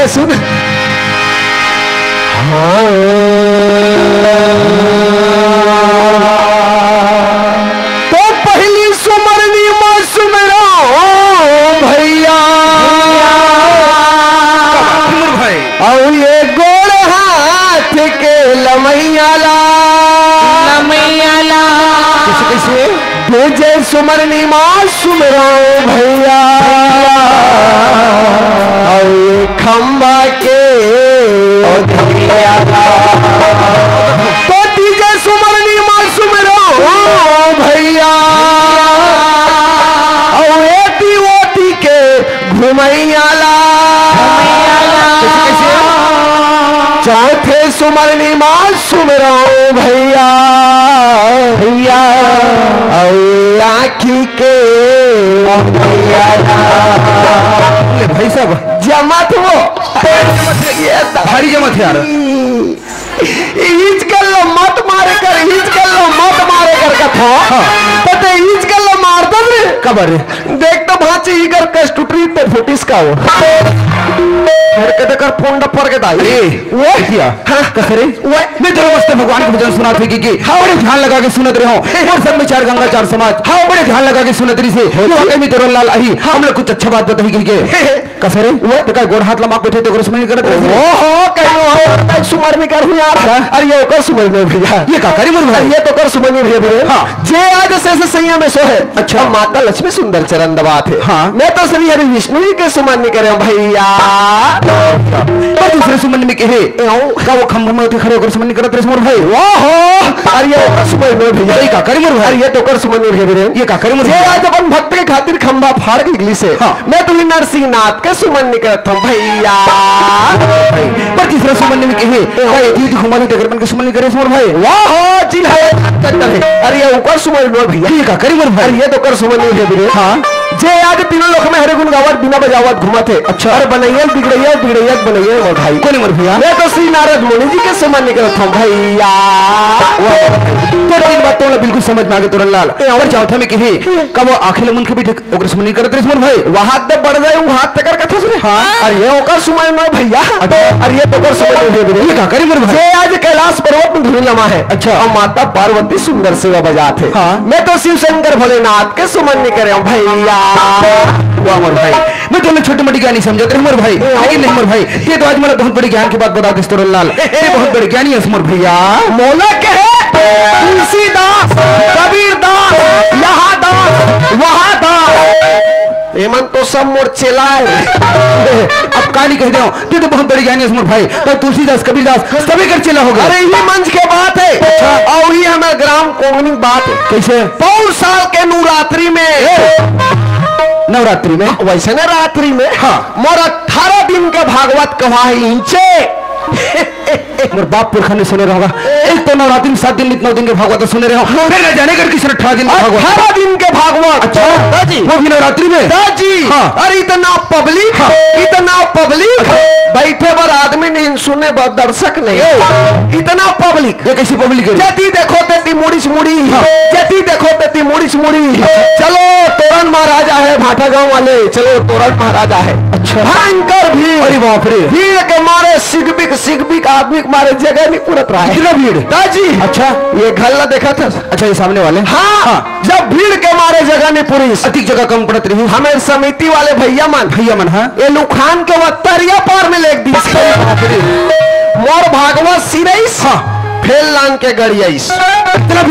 ले सुन। तो पहली सुमरनी मां सुमरो भैया और ये गोड़ हाथ के लमैयाला कैसे तुझे सुमरनी मां सुमरो भैया और ये खंबा के तो तुझे सुमरनी मां सुमरो भैया और एटी ओटी के घुमैयाला चौथे सुमरनी मां सुमरो भैया भैया और आखी के भाई साहब जमत वो भारी जमत यार ईज कर लो मत मारे कर कथा पता ईज कर लो मार दो रे कबर देख तो भांची इगर कष्टुट्री ते फुटिस का वो कर कर फोन पर के दाई वो किया हां कसरे वो मैं तेरे वास्ते भगवान के भजन सुना थी कि हां बड़े ध्यान लगा के सुनत रहे हो और सब में चार गंगा चार समाज हां बड़े ध्यान लगा के सुनत रही से वाकई में तेरे लाल आई हम लोग कुछ अच्छा बात बताई कि कसरे वो तो का गोड़ हाथ लमा बैठे तो सुमन करत रहे ओहो कहो हो सुमर में कर यार अरे ये कर सुमर में भैया ये का करी भाई ये तो कर सुमर में भैया हां जे आज से सैया में सो है अच्छा माता लक्ष्मी सुंदर चरण दबात है हां मैं तो श्री हरि विष्णु जी के सुमन में करे भैया तो दूसरे सुमन में कहे का वो खंभा में खड़े होकर सुमन करत रहे मोर भाई ओहो अरे ये सुमन में भैया ये का करी भाई ये तो कर सुमन में भैया ये का करी ये आज अपन भक्त के खातिर खंभा फाड़ के निकली से मैं तो नरसिंह नाथ के सुमन में करत हूं भैया पर तीसरा सुमन में कहे ये दीदी घुमाने टगरमन के सुमन करे मोर भाई ओहो जिल है अरे ये ऊपर सुमन में भैया ये का करी भाई ये तो कर सुमन में भैया हां जे आज तीनों लोक में हरे गुण गावत बिना बजावत घुमत है अच्छा अरे बनैया बिगड़ैया बनैया मोर भाई कोने मोर भैया मैं तो श्री नारद मुनि जी के सुमन में करत हूं भैया तो इन बातों ला बिल्कुल समझ में आ गए तुरन लाल और चौथा में कहे कब वो आखिर मन के भी ओकर सुमन करत रहे मोर भाई वहां तक बढ़ जाए वहां तक कर कथा सुने हां अरे ये ओकर सुमन में भैया अरे ये तो ओकर सुमन में भैया ये का करी मोर भाई ये आज कैलाश पर्वत में धुनी लमा है अच्छा और माता पार्वती सुंदर सेवा बजाते हैं हां मैं तो शिव शंकर भोलेनाथ के सुमन में करे हूं भैया वाह मोर भाई मैं तो छोटी मोटी ज्ञानी समझते मोर भाई लेकिन नहीं मोर भाई ये तो आज मेरा बहुत बड़ी ज्ञान की बात बता दे तोरन लाल ये बहुत बड़े ज्ञानी है मोर भैया मौला के है तुलसीदास कबीरदास यहाँ दास वहाँ दास एमन तो सब मोर चेला है अब कहानी कह दो ये तो बहुत बड़ी ज्ञानी है मोर भाई तो तुलसीदास कबीरदास सभी कर चेला होगा अरे ये मंच के बात है अच्छा और ये हमारे ग्राम कोंगनी बात है कैसे पौष साल के नवरात्रि में वैसे न रात्रि में हाँ मोर 18 दिन के भागवत कहा है इंचे मोर बाप पुरखा ने सुने रहोगा एक तो नवरात्रि में 7 दिन 9 दिन के भागवत सुने रहे हो फिर न जाने कर किसी 18 दिन के भागवत 18 दिन के भागवत अच्छा दादी वो भी नवरात्रि में दादी हाँ अरे इतना पब्लिक बैठे पर आदमी नहीं सुने दर्शक नहीं इतना पब्लिक ये कैसी पब्लिक है जति देखो तेती मुड़ी जति देखो तेती मुड़ी चलो तोरण महाराजा है भाटा गांव वाले चलो तोरण महाराजा है अच्छा भयंकर भीड़ अरे बाप रे भीड़ के मारे सिगबिक आदमी मारे जगह नहीं पूरत रहा है कितना भीड़ दादी अच्छा ये घल्ला देखा था अच्छा ये सामने वाले हाँ जब भीड़ के मारे जगह नहीं पूरी अधिक जगह कम पड़त रही हमें समिति वाले भैया मन हाँ ये लुखान के वक्तरिया पार में लेक दी मोर भागवत सिरईस फेल लान के गड़ियाईस इतना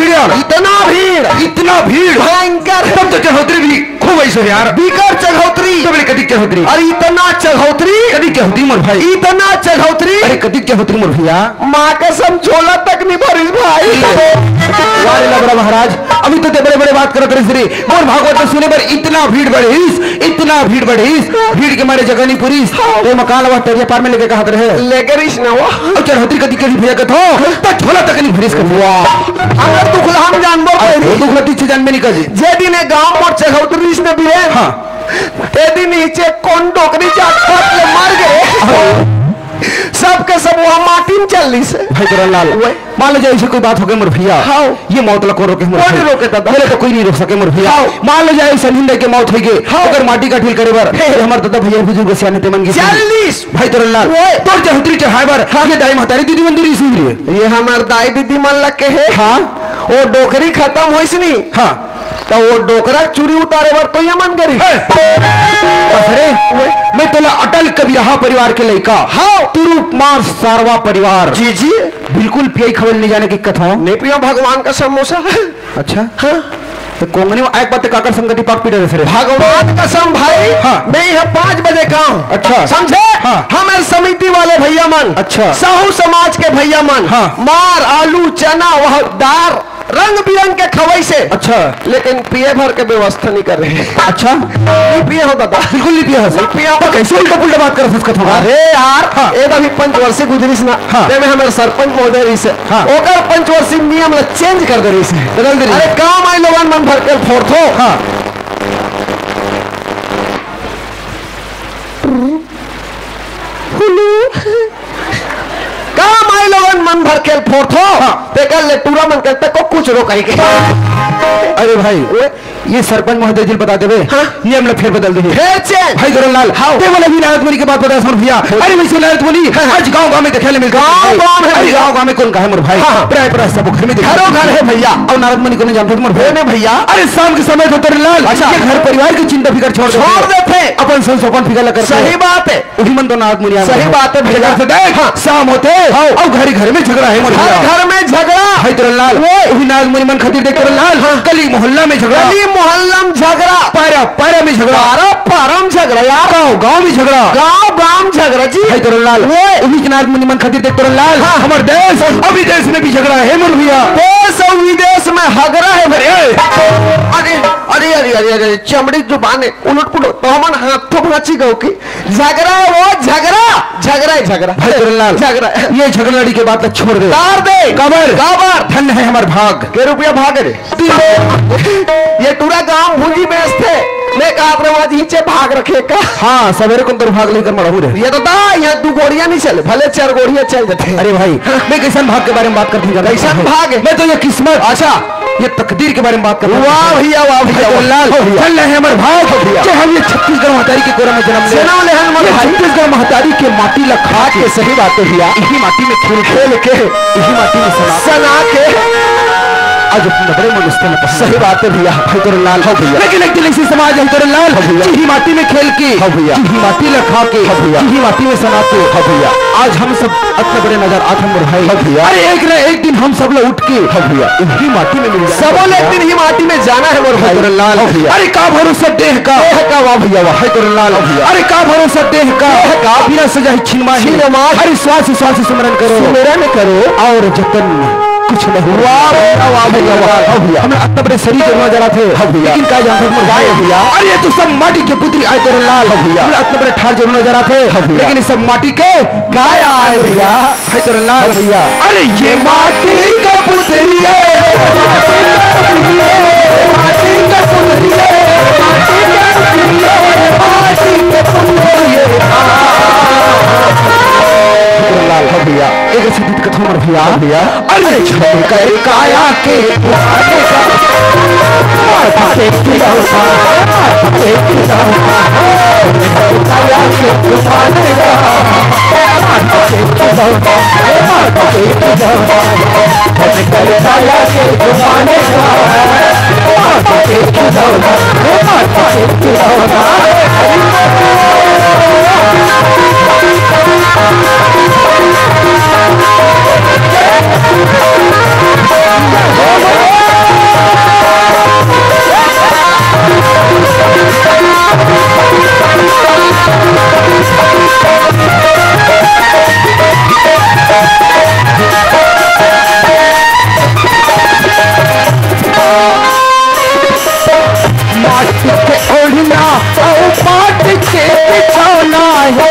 भीड़ भयंकर तब तो चढ़ोतरी भी खूब ऐसे यार बीकर चढ़ोतरी तो बड़े कदी चढ़ोतरी अरे इतना चढ़ोतरी कदी क्या होती मोर भाई इतना चढ़ोतरी अरे कदी क्या होती मोर भैया माँ कसम झोला तक नहीं भरी भाई वाले लबरा महाराज अभी तो ते बड़े बात करत रहे श्री मोर भागवत सुने पर इतना भीड़ बढ़ीस भीड़ के मारे जगह नहीं पूरी तो मकान वाला टेरिया पार में लेके कहा रहे लेकर इस ना वो चढ़ोतरी कदी कदी भैया का तो झोला तक नहीं भरीस कर वाह अगर दुखला हम जानबो दुखला तीछे जान में निकल जे दिन गांव मोर चढ़ोतरी ने भी है हां ते दिन नीचे कौन डोकरी जात ले मार गए सबके सब वो माटी में चल रही से भाई तोरण लाल मान लो जाए ऐसी कोई बात हो गई मोर भैया ये मौत ला को रोके कौन रोके दादा तो कोई नहीं रोक सके मोर भैया मान लो जाए संहिंदे के मौत होई गई अगर माटी का ढील करे बर हमर दादा भैया बुजुर्ग सियाने ते मन की 40 भाई तोरण लाल तोर चौधरी चढ़ाए बर ये दाई महतारी दीदी मंदिर इसी ये हमार दाई दीदी मन लग के है हां वो डोकरी खत्म होइस नहीं हां तो वो डोकरा चूरी उतारे बर तो ये मन करी अरे मैं तोला अटल कबीरहा परिवार के लड़का हाँ तुरुप मार सारवा परिवार जी जी बिल्कुल पियाई खबर नहीं जाने की कथा नहीं पिया भगवान का समोसा है अच्छा हाँ तो कोंगनी में एक बात काकर संगति पाक पीटे रहे भगवान कसम भाई हाँ मैं यहाँ 5 बजे का हूँ अच्छा समझे हाँ हमारे समिति वाले भैया मन अच्छा साहू समाज के भैया मन हाँ मार आलू चना वह दार रंग बिरंग के खवाई से अच्छा लेकिन पिए भर के व्यवस्था नहीं कर रहे अच्छा नहीं पिए हो दादा बिल्कुल नहीं पिया है पिया तो कैसे उल्टा पुल्टा बात कर सकत हो अरे यार हाँ। एक अभी 5 वर्षीय गुजरिस ना ते में हमारे सरपंच महोदय रही से हाँ। ओकर 5 वर्षीय नियम ला चेंज कर दे रही से बदल दे अरे काम आई लोगन मन भर के फोड़थो हां काम आई लोगन मन भर के फोड़थो ते कर ले टूरा मन करते को कुछ रोकाई के अरे भाई ये सरपंच महोदय जी बता देवे हाँ? ये हमने फिर बदल दे फिर चेंज भाई तोरण लाल ते वाला भी नारद मुनि के बात बता समझ भैया अरे वैसे नारद मुनि आज गांव-गांव में देखे ले मिल गांव-गांव में अरे गांव-गांव में कौन कहा है मोर भाई प्राय प्राय सब घर में घरों घर है भैया और नारद मुनि को नहीं जानते मोर भाई ने भैया अरे शाम के समय तो तोरण लाल अच्छा ये घर परिवार की चिंता फिकर छोड़ देते अपन संसोपन फिकर लगा सही बात है वही मन तो नारद मुनि सही बात है भैया से देख शाम होते और घर में झगड़ा है मोर भैया घर में झगड़ा भाई तोरण लाल वही नारद मुनि मन खातिर देख तोरण लाल गली मोहल्ला में झगड़ा गली मोहल्ला में झगड़ा पारा पारा में झगड़ा पारा में झगड़ा यार गांव में झगड़ा गांव में झगड़ा जी भाई तोरण लाल वही नारद मुनि मन खातिर देख तोरण लाल हमारे देश और विदेश में भी झगड़ा है मोर भैया देश और विदेश में झगड़ा है भरे अरे अरे अरे अरे अरे चमड़ी जुबान है उलट पुलट तो हमन हाथों भाची गओ की झगड़ा है वो झगड़ा भाई तोरण लाल झगड़ा ये झगड़ाड़ी के बात छोड़ दे तार दे कबर धन है हमार भाग के रुपया भाग रे ये पूरा गांव भूंजी बेचते मैं कहा नीचे भाग रखे का हाँ सवेरे को तो भाग लेकर मरा रे ये तो यहाँ 2 गोड़ियां नहीं चले भले 4 गोड़ियां चल जाते अरे भाई मैं कैसा भाग के बारे में बात करती हूँ कैसा भाग मैं तो ये किस्मत अच्छा ये तकदीर के बारे में बात कर वाह भैया लाल चल रहे हमारे भाग कि हम ये छत्तीसगढ़ महतारी के कोरा में जन्म ले छत्तीसगढ़ महतारी के माटी लखा के सही बात है भैया इसी माटी में खेल के इसी माटी में सना के आज अपने बड़े मनुष्य में सही बात है भैया भाई तोरण लाल हो भैया लेकिन एक ऐसी समाज है तोरण लाल हो भैया ही माटी में खेल के हो भैया ही माटी लखा के हो भैया ही माटी में सना के हो भैया आज हम सब अपने बड़े नजर आते मोर भाई हो भैया अरे एक न एक दिन हम सब लोग उठ के हो भैया इसी माटी में मिल जाए सब एक दिन ही माटी में जाना है मोर भाई तोरण लाल हो भैया अरे का भरोसा देह का वाह भैया वाह तोरण लाल हो भैया अरे का भरोसा देह का बिना सजा छिनमा अरे श्वास सुमरन करो और जतन कुछ नहीं हुआ भैया हमें अपने बड़े शरीर के नजर आते लेकिन क्या जानते भैया अरे ये तो सब माटी के पुत्री आए तोरण लाल भैया अपने बड़े ठार जरूर नजर आते लेकिन ये सब माटी के गाय आए भैया है तोरण लाल भैया अरे ये माटी का पुत्री लाल हो भैया एक ऐसी बीत कथा मर भैया अरे छोड़ कर काया के माटी के ओढ़ना और पाट के बिछौना है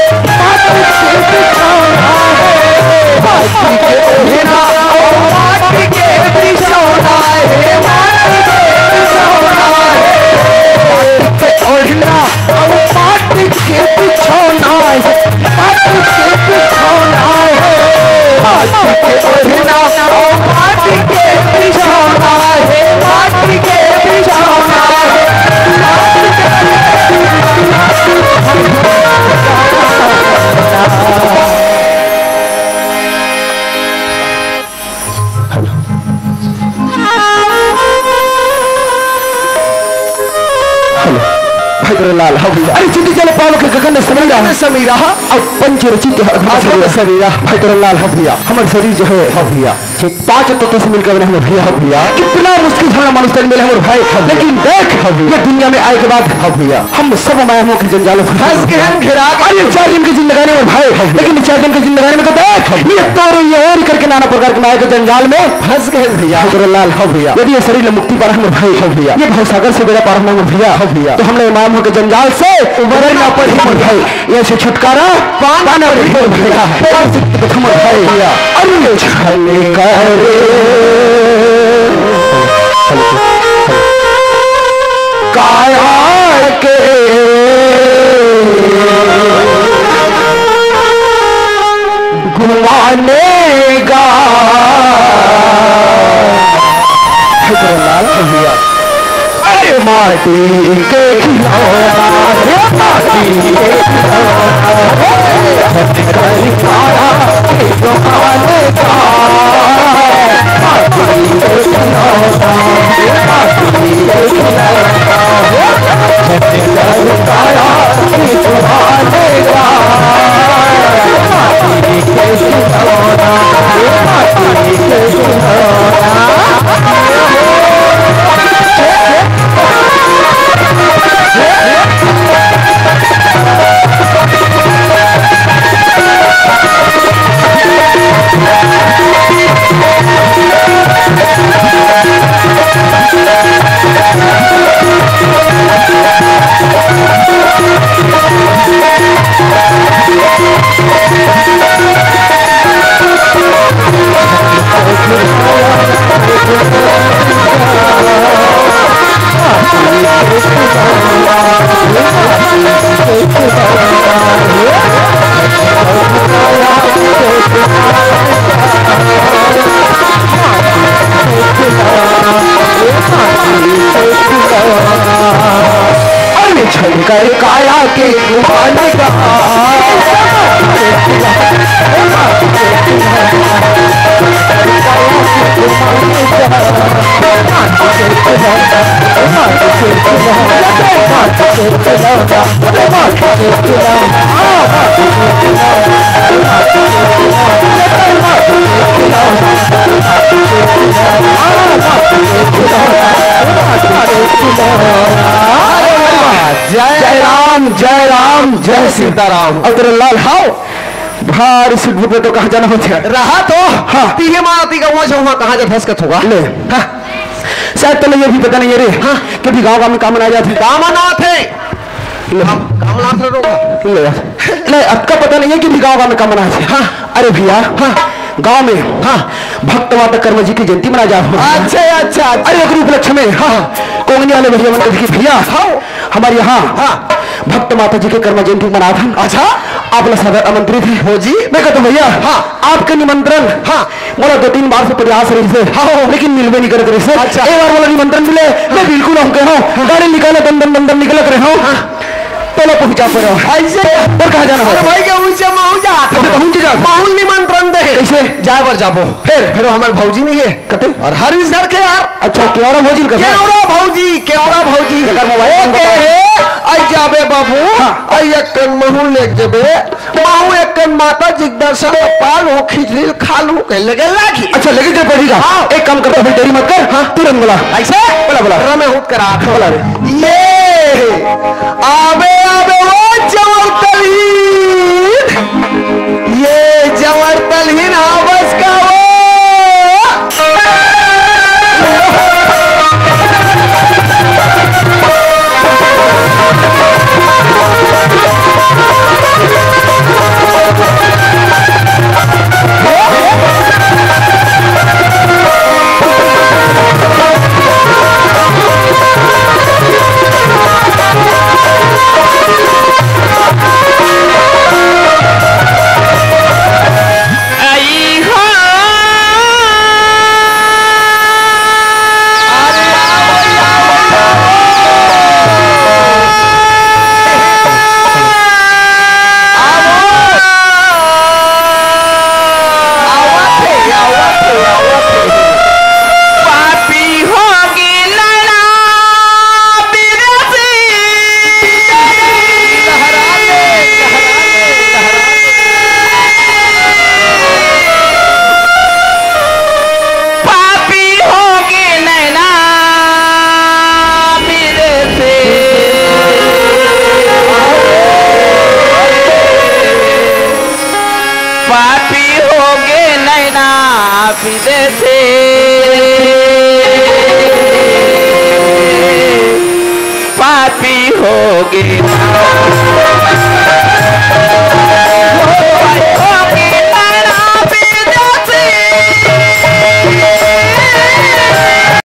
लाल हाँ भैया अरे चिट्ठी चले पालो के गगन में समीरा और पंच रचित समीरा लाल हाँ भैया हमारे शरीर जो है हाँ भैया 5 तत्वों से मिलकर बने हमें भैया हाँ भैया कितना मुश्किल था मनुष्य मिले हमारे भाई लेकिन देख ये दुनिया में आए के बाद हाँ भैया हम सब मायामों के जंजालों फंस के हैं घिरा अरे 4 दिन की जिंदगानी में भाई लेकिन 4 दिन की जिंदगानी में तो देख ये तो ये और करके नाना प्रकार के माया के जंजाल में फंस गए भैया लाल हाँ भैया यदि ये शरीर मुक्ति पार हमें भाई हाँ भैया ये भवसागर से बेड़ा पार हमें भैया हाँ भैया तो हमने मायामों के जंजाल से उबरना पड़ भाई ये से छुटकारा पाना भैया भैया अरे छाने का काया के घुमाने का भैया अरे माटी के खिलौना माटी के काया के घुमाने का जय राम जय सीताराम अगर लाल हाओ भारी सिद्ध पे तो कहाँ जाना होता रहा तो हाँ तीहे मारती का वहाँ कहाँ जा फंसकत होगा ले हाँ शायद तो ये भी पता नहीं है रे हाँ कभी गाँव में काम मनाए जाते काम मनाते ले आपका पता नहीं है कि गाँव में काम मनाए हाँ अरे भैया हाँ गांव में हाँ भक्त माता कर्म जी की जयंती मनाया जा अच्छा अरे एक उपलक्ष्य में हाँ कोंगनी वाले भैया मन की भैया हाँ हमारे यहाँ हाँ भक्त माता जी के कर्म जयंती मना था अच्छा आप लोग सदर आमंत्रित है हो जी मैं कहता भैया हाँ आपके निमंत्रण हाँ बोला 2-3 बार से प्रयास रही से हाँ लेकिन मिलवे नहीं करते रहे से अच्छा एक बार बोला निमंत्रण मिले मैं बिल्कुल हम कहो गाड़ी निकाले दंदन निकल कर रहे हो पहले पहुंचा पर ऐसे और कहाँ जाना है भाई क्या ऊंचे पहुंच जा माहौल निमंत्रण दे कैसे जाए पर जाबो फिर हमारे भौजी नहीं है कते और हर इस घर के यार अच्छा केवड़ा भौजी का केवड़ा भौजी आई जाबे बाबू आई एक महू ले जबे महू एक माता जी दर्शन पाल हो खिचड़ी खा लू कह लगे लागी अच्छा लगे के पड़ेगा एक काम करता भाई देरी मत कर हाँ तुरंत बोला ऐसे बोला मैं हुट करा बोला रे ये आबे वो जवर तलहीन ये जवर तलहीन आवाज का वो पापी जैसे पापी हो गया